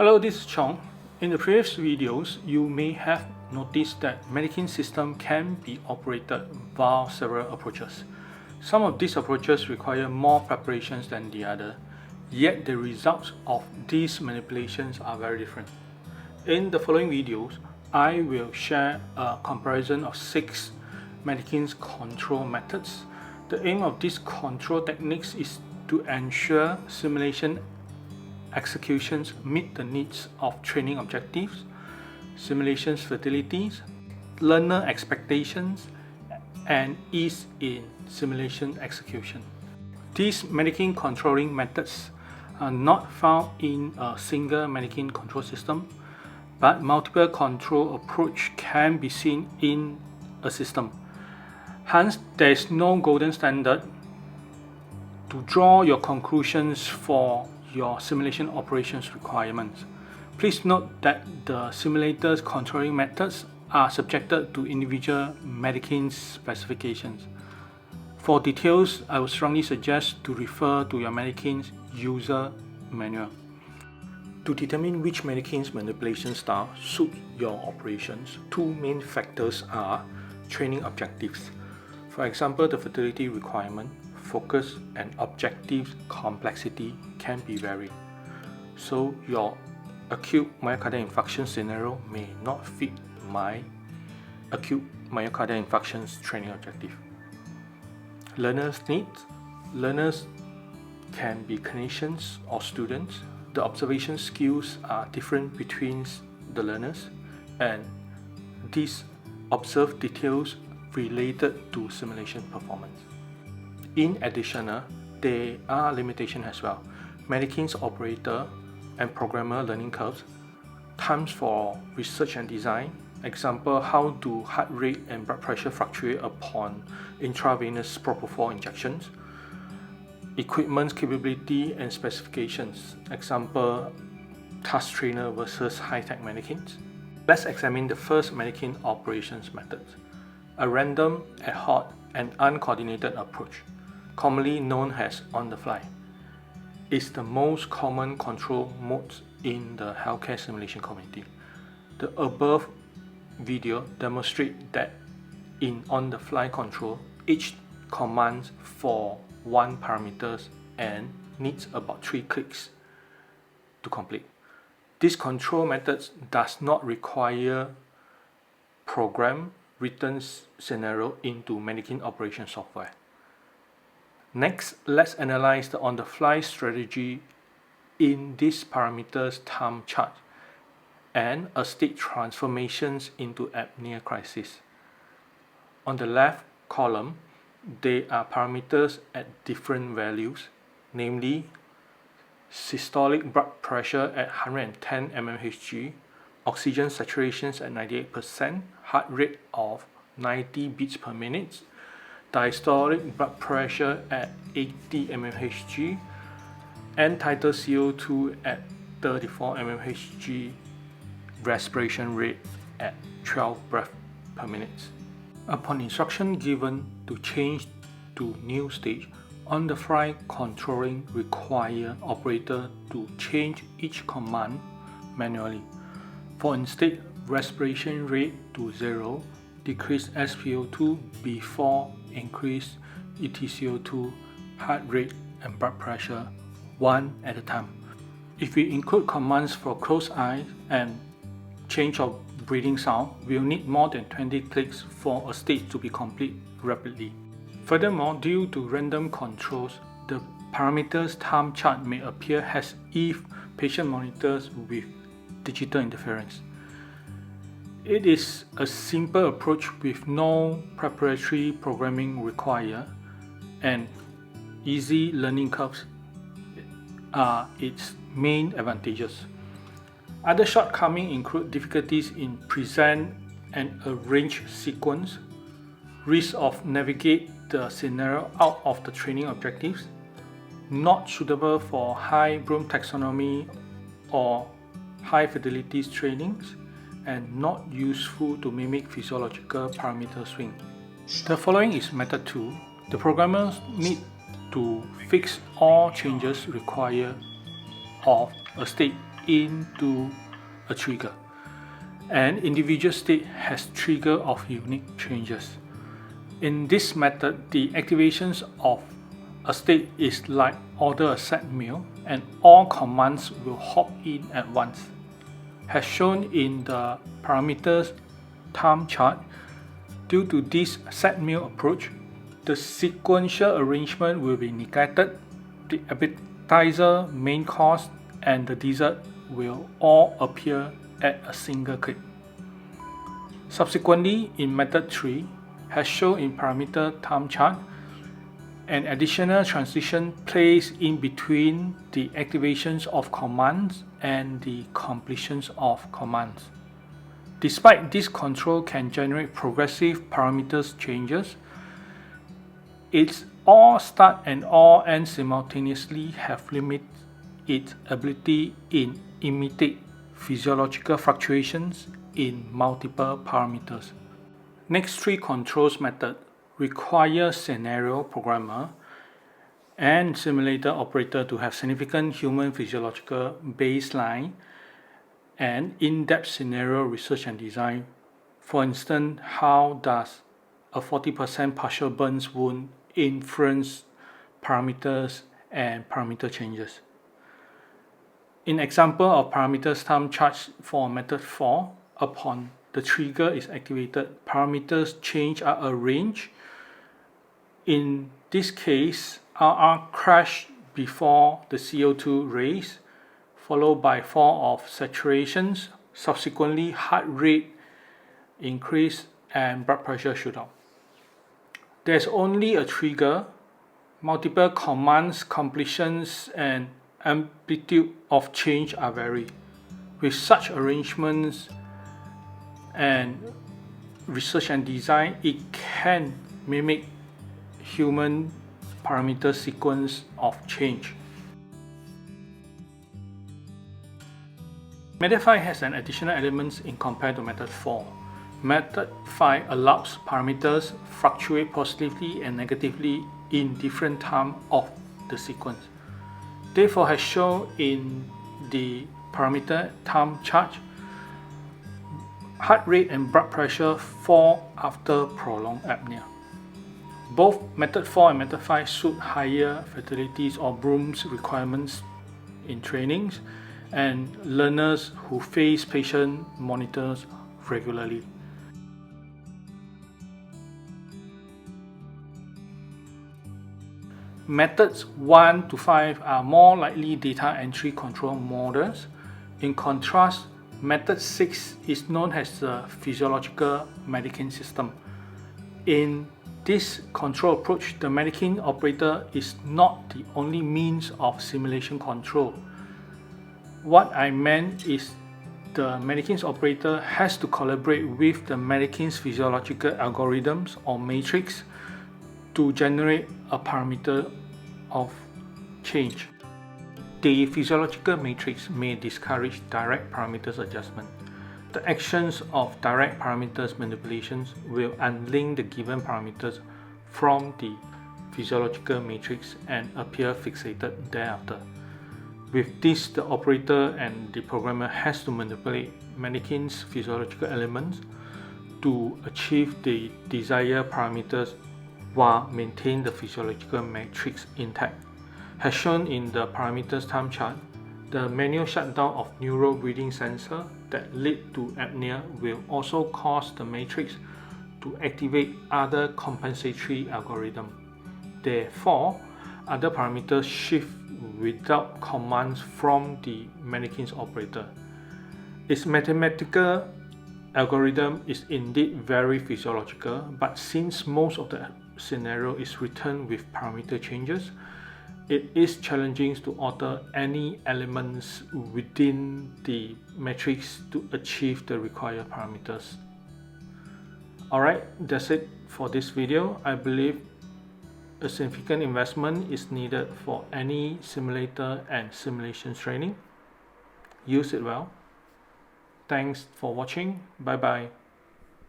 Hello, this is Chong. In the previous videos, you may have noticed that mannequin system can be operated via several approaches. Some of these approaches require more preparations than the other, yet the results of these manipulations are very different. In the following videos, I will share a comparison of 6 mannequins control methods. The aim of these control techniques is to ensure simulation executions meet the needs of training objectives, simulations fatalities, learner expectations, and ease in simulation execution. These mannequin controlling methods are not found in a single mannequin control system, but multiple control approach can be seen in a system. Hence, there is no golden standard to draw your conclusions for your simulation operations requirements. Please note that the simulator's controlling methods are subjected to individual mannequin specifications. For details, I would strongly suggest to refer to your mannequin's user manual. To determine which mannequin's manipulation style suits your operations, two main factors are training objectives. For example, the fatality requirement, focus, and objective complexity can be varied. So your acute myocardial infarction scenario may not fit my acute myocardial infarction's training objective. Learners' needs. Learners can be clinicians or students. The observation skills are different between the learners, and these observed details related to simulation performance. In addition, there are limitations as well. Mannequins operator and programmer learning curves, times for research and design, example how do heart rate and blood pressure fluctuate upon intravenous propofol injections, equipment capability and specifications, example task trainer versus high-tech mannequins. Let's examine the first mannequin operations method, a random, ad hoc, and uncoordinated approach, commonly known as on-the-fly, is the most common control mode in the healthcare simulation community. The above video demonstrates that in on-the-fly control, each commands for one parameters and needs about 3 clicks to complete. This control method does not require program written scenario into mannequin operation software. Next, let's analyze the on-the-fly strategy in this parameters time chart and a state transformations into apnea crisis. On the left column, there are parameters at different values, namely systolic blood pressure at 110 mmHg, oxygen saturations at 98%, heart rate of 90 beats per minute, diastolic blood pressure at 80 mmHg, end-tidal CO2 at 34 mmHg, respiration rate at 12 breaths per minute. Upon instruction given to change to new stage, on-the-fly controlling require operator to change each command manually. For instead, respiration rate to 0, decrease SpO2 before increase EtCO2, heart rate and blood pressure one at a time. If we include commands for closed eyes and change of breathing sound, we'll need more than 20 clicks for a state to be complete rapidly. Furthermore, due to random controls, the parameters time chart may appear as if patient monitors with digital interference. It is a simple approach with no preparatory programming required, and easy learning curves are its main advantages. Other shortcomings include difficulties in present and arrange sequence, risk of navigate the scenario out of the training objectives, not suitable for high Bloom taxonomy or high fidelity trainings, and not useful to mimic physiological parameter swing. The following is method 2. The programmers need to fix all changes required of a state into a trigger. An individual state has trigger of unique changes. In this method, the activations of a state is like order a set meal, and all commands will hop in at once. As shown in the parameters time chart, due to this set meal approach, the sequential arrangement will be neglected. The appetizer, main course, and the dessert will all appear at a single click. Subsequently, in method 3, as shown in parameter time chart, an additional transition plays in between the activations of commands and the completions of commands. Despite this control can generate progressive parameters changes, its all start and all end simultaneously have limited its ability in imitate physiological fluctuations in multiple parameters. Next three controls method require scenario programmer and simulator operator to have significant human physiological baseline and in-depth scenario research and design. For instance, how does a 40% partial burns wound influence parameters and parameter changes? In example of parameters time charts for method 4, upon the trigger is activated, parameters change are arranged. In this case, RR crash before the CO2 raise, followed by fall of saturations, subsequently heart rate increase and blood pressure shoot up. There's only a trigger, multiple commands, completions, and amplitude of change are varied. With such arrangements and research and design, it can mimic human parameter sequence of change. Method 5 has an additional elements in compared to method 4. Method 5 allows parameters fluctuate positively and negatively in different time of the sequence. Therefore, as shown in the parameter time chart, heart rate and blood pressure fall after prolonged apnea. Both method 4 and method 5 suit higher fatalities or BROOMS requirements in trainings and learners who face patient monitors regularly. Methods 1 to 5 are more likely data entry control models. In contrast, method 6 is known as the physiological mannequin system. In this control approach, the mannequin operator is not the only means of simulation control. What I meant is the mannequin's operator has to collaborate with the mannequin's physiological algorithms or matrix to generate a parameter of change. The physiological matrix may discourage direct parameters adjustment. The actions of direct parameters manipulations will unlink the given parameters from the physiological matrix and appear fixated thereafter. With this, the operator and the programmer has to manipulate mannequin's physiological elements to achieve the desired parameters while maintaining the physiological matrix intact. As shown in the parameters time chart, the manual shutdown of neural breathing sensor that lead to apnea will also cause the matrix to activate other compensatory algorithm. Therefore, other parameters shift without commands from the mannequin's operator. Its mathematical algorithm is indeed very physiological, but since most of the scenario is written with parameter changes, it is challenging to alter any elements within the matrix to achieve the required parameters. Alright, that's it for this video. I believe a significant investment is needed for any simulator and simulation training. Use it well. Thanks for watching. Bye bye.